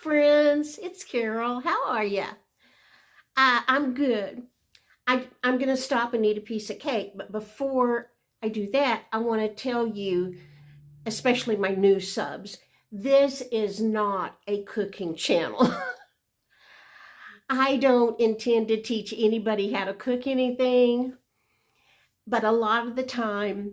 friends, it's Carol. How are ya? I'm good. I'm going to stop and eat a piece of cake, but before I do that, I want to tell you, especially my new subs, this is not a cooking channel. I don't intend to teach anybody how to cook anything, but a lot of the time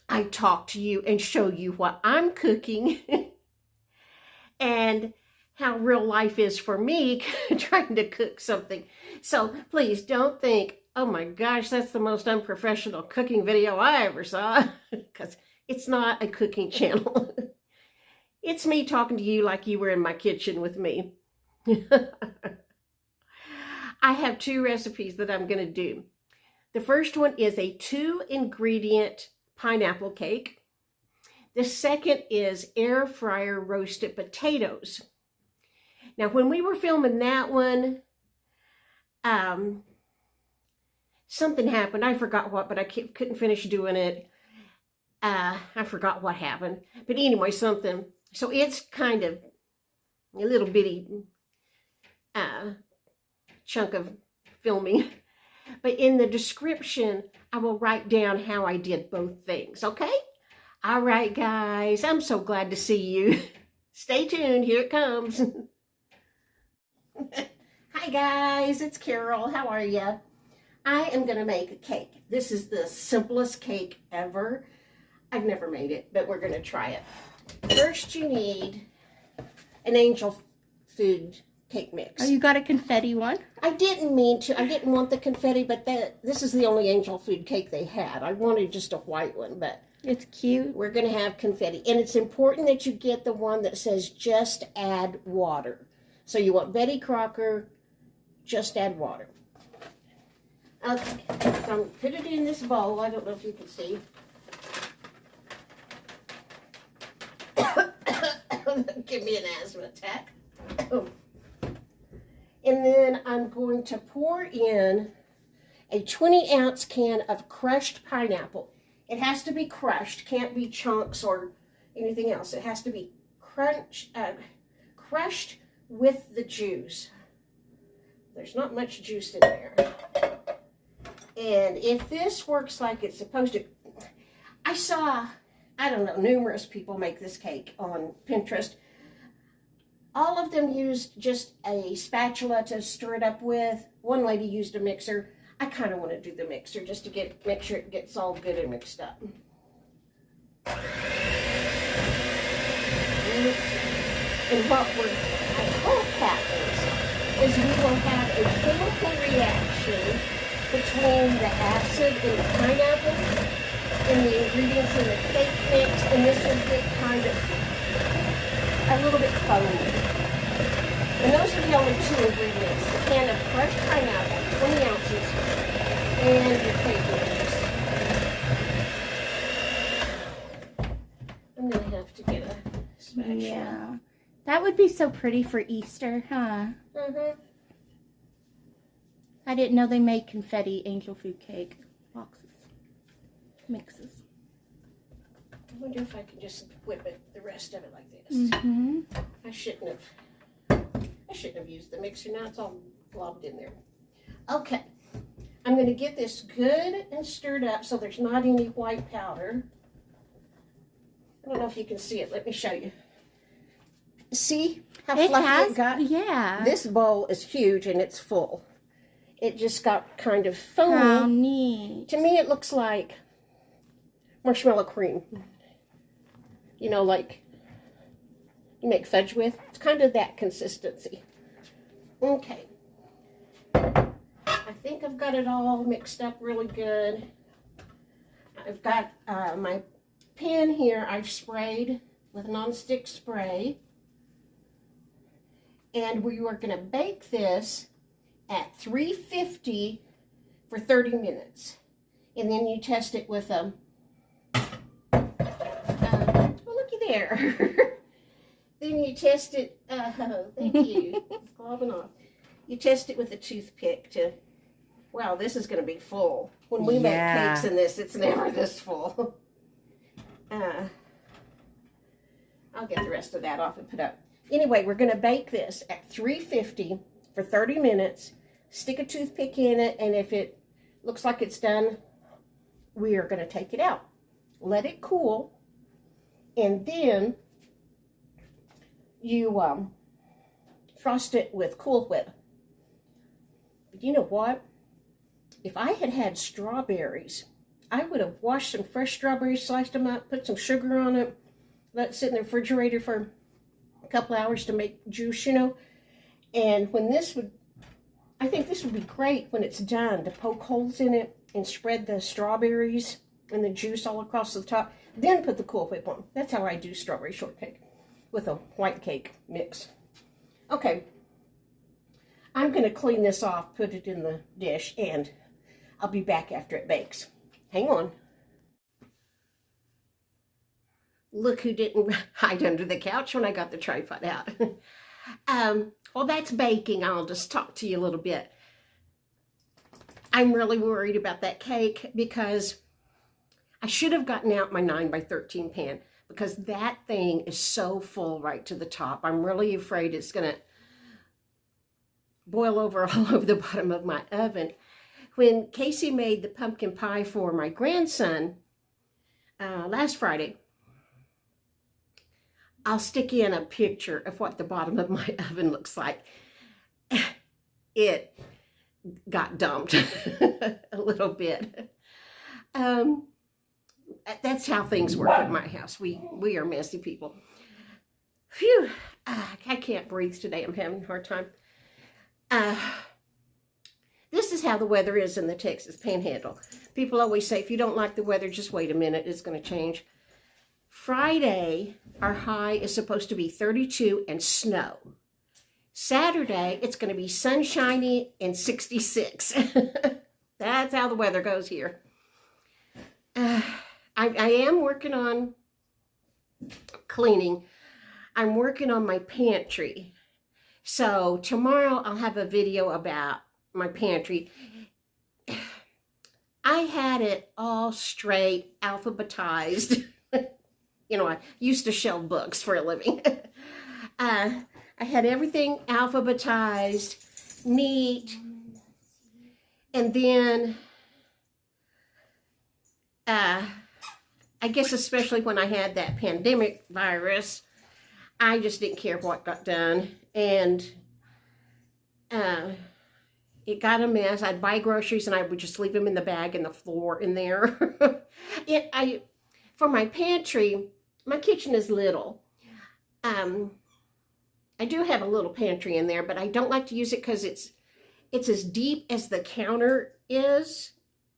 I talk to you and show you what I'm cooking and how real life is for me trying to cook something. So please don't think, oh my gosh, that's the most unprofessional cooking video I ever saw, because it's not a cooking channel. It's me talking to you like you were in my kitchen with me. I have 2 recipes that I'm going to do. The first one is a 2-ingredient pineapple cake. The second is air fryer roasted potatoes. Now, when we were filming that one, something happened. I forgot what, but I couldn't finish doing it. I forgot what happened. But anyway, something. So it's kind of a little bitty chunk of filming. But in the description, I will write down how I did both things, okay? All right, guys. I'm so glad to see you. Stay tuned. Here it comes. Hi, guys. It's Carol. How are you? I am going to make a cake. This is the simplest cake ever. I've never made it, but we're going to try it. First, you need an Angel Food Cake mix. Oh, you got a confetti one? I didn't mean to. I didn't want the confetti, but this is the only Angel Food Cake they had. I wanted just a white one, but it's cute. We're going to have confetti. And it's important that you get the one that says just add water. So you want Betty Crocker, just add water. Okay, so I'm going to put it in this bowl. I don't know if you can see. Give me an asthma attack. And then I'm going to pour in a 20-ounce can of crushed pineapple. It has to be crushed, can't be chunks or anything else. It has to be crushed with the juice. There's not much juice in there. And if this works like it's supposed to, I saw, I don't know, numerous people make this cake on Pinterest. All of them used just a spatula to stir it up with. One lady used a mixer. I kind of want to do the mixer just to make sure it gets all good and mixed up. And what I hope happens is we will have a chemical reaction between the acid in the pineapple and the ingredients in the cake mix, and this will get kind of a little bit foamy. And those are the only 2 ingredients. A can of crushed pineapple, 20 ounces, and your cake mix. I'm going to have to get a spatula. Yeah. That would be so pretty for Easter, huh? Mm-hmm. I didn't know they made confetti Angel Food Cake boxes. Mixes. I wonder if I can just whip it, the rest of it like this. Mm-hmm. I shouldn't have used the mixer. Now it's all globbed in there. Okay. I'm going to get this good and stirred up so there's not any white powder. I don't know if you can see it. Let me show you. See how fluffy it got? Yeah. This bowl is huge and it's full. It just got kind of foamy. How neat. To me, it looks like marshmallow cream. You know, like you make fudge with. It's kind of that consistency. Okay. I think I've got it all mixed up really good. I've got my pan here. I've sprayed with nonstick spray. And we are going to bake this at 350 for 30 minutes. And then you test it with a, well, looky there. Then you test it, thank you, it's globbing off. You test it with a toothpick to, wow, this is going to be full. When we make cakes in this, it's never this full. I'll get the rest of that off and put up. Anyway, we're going to bake this at 350 for 30 minutes. Stick a toothpick in it, and if it looks like it's done, we are going to take it out. Let it cool, and then you frost it with Cool Whip. But you know what? If I had had strawberries, I would have washed some fresh strawberries, sliced them up, put some sugar on it, let it sit in the refrigerator for a couple hours to make juice, you know. And when I think this would be great when it's done, to poke holes in it and spread the strawberries and the juice all across the top. Then put the Cool Whip on. That's how I do strawberry shortcake with a white cake mix. Okay, I'm going to clean this off, put it in the dish, and I'll be back after it bakes. Hang on. Look who didn't hide under the couch when I got the tripod out. While that's baking, I'll just talk to you a little bit. I'm really worried about that cake because I should have gotten out my 9x13 pan because that thing is so full right to the top. I'm really afraid it's going to boil over all over the bottom of my oven. When Casey made the pumpkin pie for my grandson last Friday, I'll stick in a picture of what the bottom of my oven looks like. It got dumped a little bit. That's how things work at my house. We are messy people. Phew, I can't breathe today. I'm having a hard time. This is how the weather is in the Texas Panhandle. People always say, if you don't like the weather, just wait a minute, it's going to change. Friday, our high is supposed to be 32 and snow. Saturday, it's going to be sunshiny and 66. That's how the weather goes here. I am working on cleaning. I'm working on my pantry. So tomorrow I'll have a video about my pantry. I had it all straight, alphabetized. You know, I used to shelve books for a living. I had everything alphabetized, neat, and then I guess especially when I had that pandemic virus, I just didn't care what got done, and it got a mess. I'd buy groceries and I would just leave them in the bag in the floor in there. For my pantry, my kitchen is little. I do have a little pantry in there, but I don't like to use it because it's as deep as the counter is,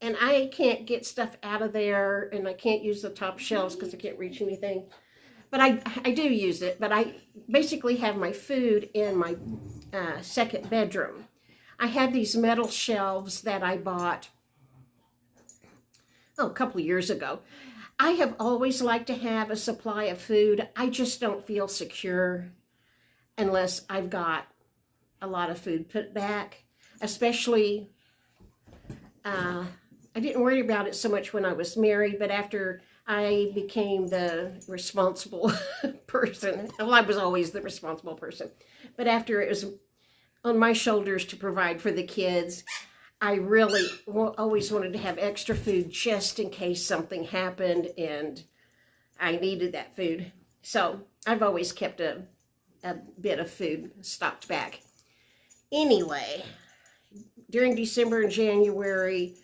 and I can't get stuff out of there, and I can't use the top shelves because I can't reach anything. But I do use it, but I basically have my food in my second bedroom. I have these metal shelves that I bought a couple of years ago. I have always liked to have a supply of food. I just don't feel secure unless I've got a lot of food put back, especially, I didn't worry about it so much when I was married, but after I became the responsible person, well, I was always the responsible person, but after it was on my shoulders to provide for the kids, I really always wanted to have extra food just in case something happened and I needed that food. So I've always kept a bit of food stocked back. Anyway, during December and January,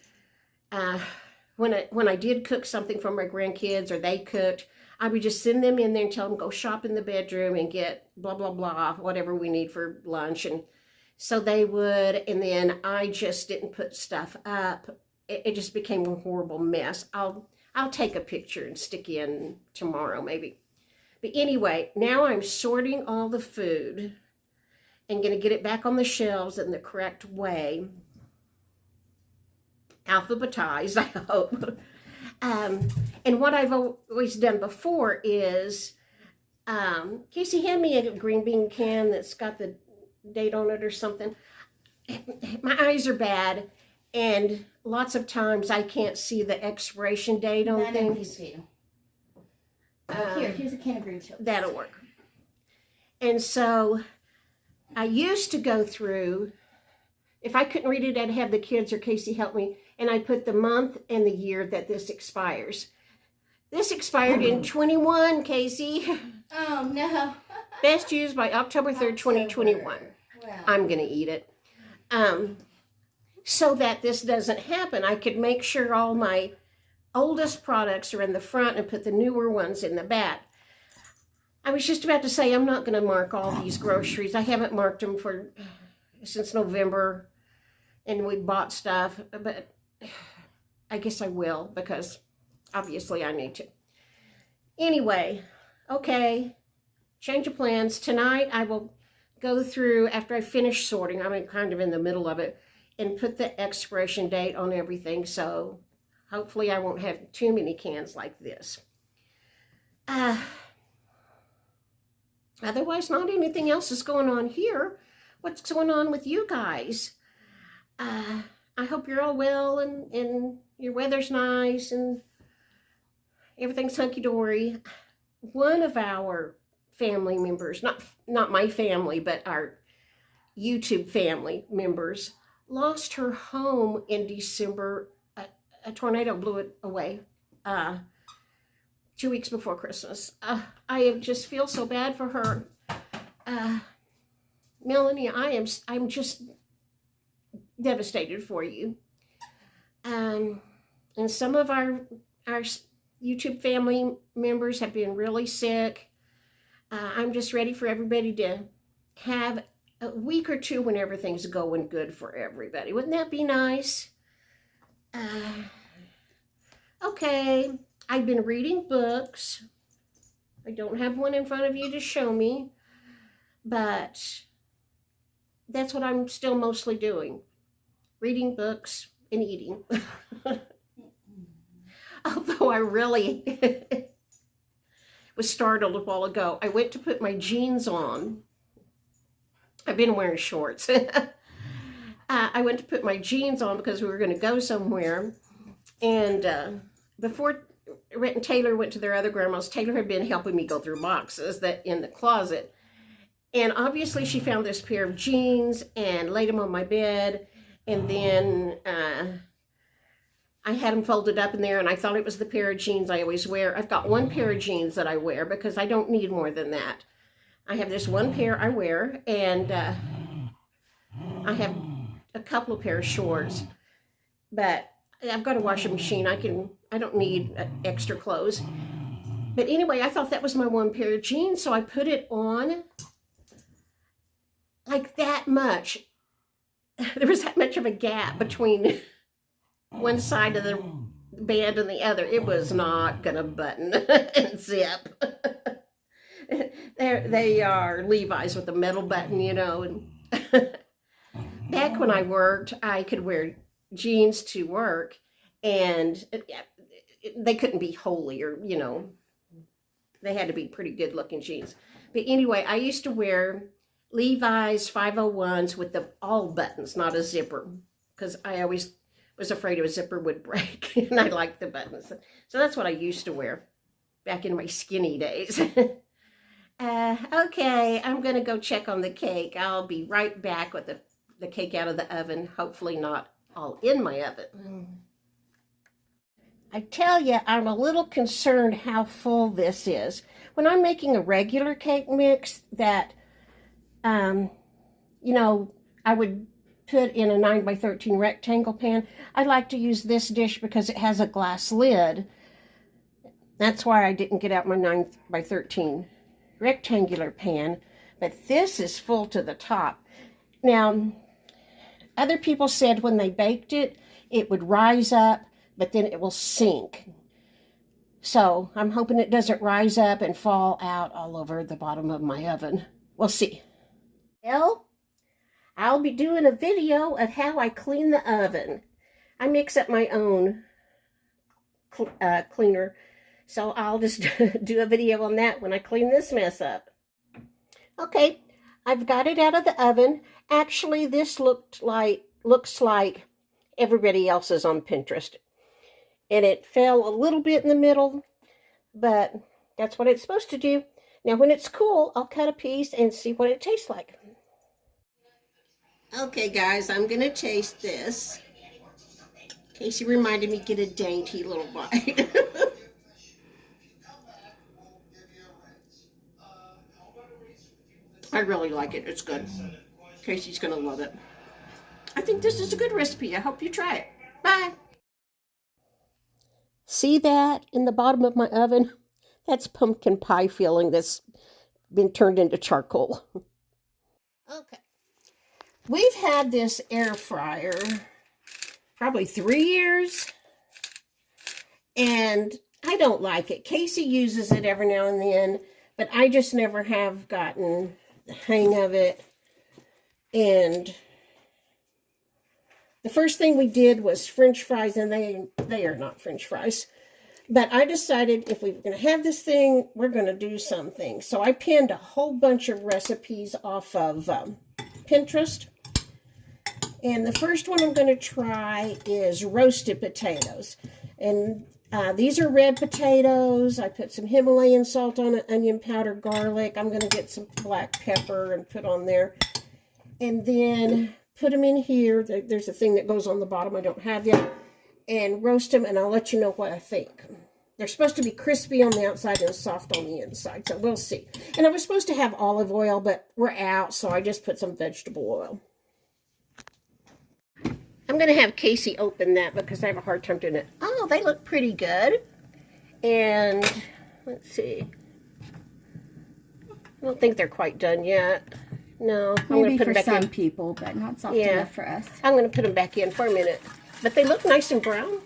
when I did cook something for my grandkids or they cooked, I would just send them in there and tell them go shop in the bedroom and get blah, blah, blah, whatever we need for lunch. And so they would, and then I just didn't put stuff up. It just became a horrible mess. I'll take a picture and stick in tomorrow maybe. But anyway, now I'm sorting all the food and going to get it back on the shelves in the correct way. Alphabetized, I hope. And what I've always done before is, Casey, hand me a green bean can that's got the date on it or something. My eyes are bad, and lots of times I can't see the expiration date on things. Here's a can of green chili. That'll work. And so I used to go through, if I couldn't read it, I'd have the kids or Casey help me, and I put the month and the year that this expires. This expired in 21, Casey. Oh, no. Best used by October 3rd, 2021. Well. I'm going to eat it. So that this doesn't happen, I could make sure all my oldest products are in the front and put the newer ones in the back. I was just about to say I'm not going to mark all these groceries. I haven't marked them since November, and we bought stuff, but I guess I will because obviously I need to. Anyway, okay, change of plans. Tonight I will go through, after I finish sorting, I'm kind of in the middle of it, and put the expiration date on everything, so hopefully I won't have too many cans like this. Otherwise, not anything else is going on here. What's going on with you guys? I hope you're all well and your weather's nice and everything's hunky-dory. One of our family members, not my family, but our YouTube family members, lost her home in December. A tornado blew it away 2 weeks before Christmas. I just feel so bad for her. Melanie, I'm just devastated for you. And some of our YouTube family members have been really sick. I'm just ready for everybody to have a week or two when everything's going good for everybody. Wouldn't that be nice? Okay, I've been reading books. I don't have one in front of you to show me, but that's what I'm still mostly doing. Reading books and eating. Although I really was startled a while ago. I went to put my jeans on. I've been wearing shorts. I went to put my jeans on because we were going to go somewhere. And before Rhett and Taylor went to their other grandma's, Taylor had been helping me go through boxes that in the closet. And obviously she found this pair of jeans and laid them on my bed. And then I had them folded up in there, and I thought it was the pair of jeans I always wear. I've got one pair of jeans that I wear because I don't need more than that. I have this one pair I wear, and I have a couple of pair of shorts, but I've got a washing machine. I don't need extra clothes. But anyway, I thought that was my one pair of jeans, so I put it on like that much. There was that much of a gap between one side of the band and the other. It was not gonna button and zip. They are Levi's with a metal button, you know. And back when I worked, I could wear jeans to work, and they couldn't be holey, or, you know, they had to be pretty good looking jeans. But anyway, I used to wear Levi's 501s with all buttons, not a zipper, because I always was afraid a zipper would break, and I liked the buttons. So that's what I used to wear back in my skinny days. Okay, I'm going to go check on the cake. I'll be right back with the cake out of the oven, hopefully not all in my oven. I tell you, I'm a little concerned how full this is. When I'm making a regular cake mix that, you know, I would put in a 9x13 rectangle pan, I like to use this dish because it has a glass lid. That's why I didn't get out my 9x13 rectangular pan, but this is full to the top. Now, other people said when they baked it, it would rise up, but then it will sink. So I'm hoping it doesn't rise up and fall out all over the bottom of my oven. We'll see. Well, I'll be doing a video of how I clean the oven. I mix up my own cleaner, so I'll just do a video on that when I clean this mess up. Okay, I've got it out of the oven. Actually, this looks like everybody else's on Pinterest. And it fell a little bit in the middle, but that's what it's supposed to do. Now when it's cool, I'll cut a piece and see what it tastes like. Okay guys, I'm gonna taste this. Casey reminded me to get a dainty little bite. I really like it. It's good. Casey's gonna love it. I think this is a good recipe. I hope you try it. Bye. See that in the bottom of my oven? That's pumpkin pie filling that's been turned into charcoal. Okay. We've had this air fryer probably 3 years, and I don't like it. Casey uses it every now and then, but I just never have gotten the hang of it. And the first thing we did was French fries, and they are not French fries. But I decided if we were going to have this thing, we're going to do something. So I pinned a whole bunch of recipes off of Pinterest. And the first one I'm going to try is roasted potatoes. And these are red potatoes. I put some Himalayan salt on it, onion powder, garlic. I'm going to get some black pepper and put on there. And then put them in here. There's a thing that goes on the bottom I don't have yet. And roast them, and I'll let you know what I think. They're supposed to be crispy on the outside and soft on the inside, so we'll see. And I was supposed to have olive oil, but we're out, so I just put some vegetable oil. I'm going to have Casey open that because I have a hard time doing it. Oh, they look pretty good. And let's see. I don't think they're quite done yet. No, I'm going to put them back in. Maybe for some people, but not soft enough for us. I'm going to put them back in for a minute. But they look nice and brown.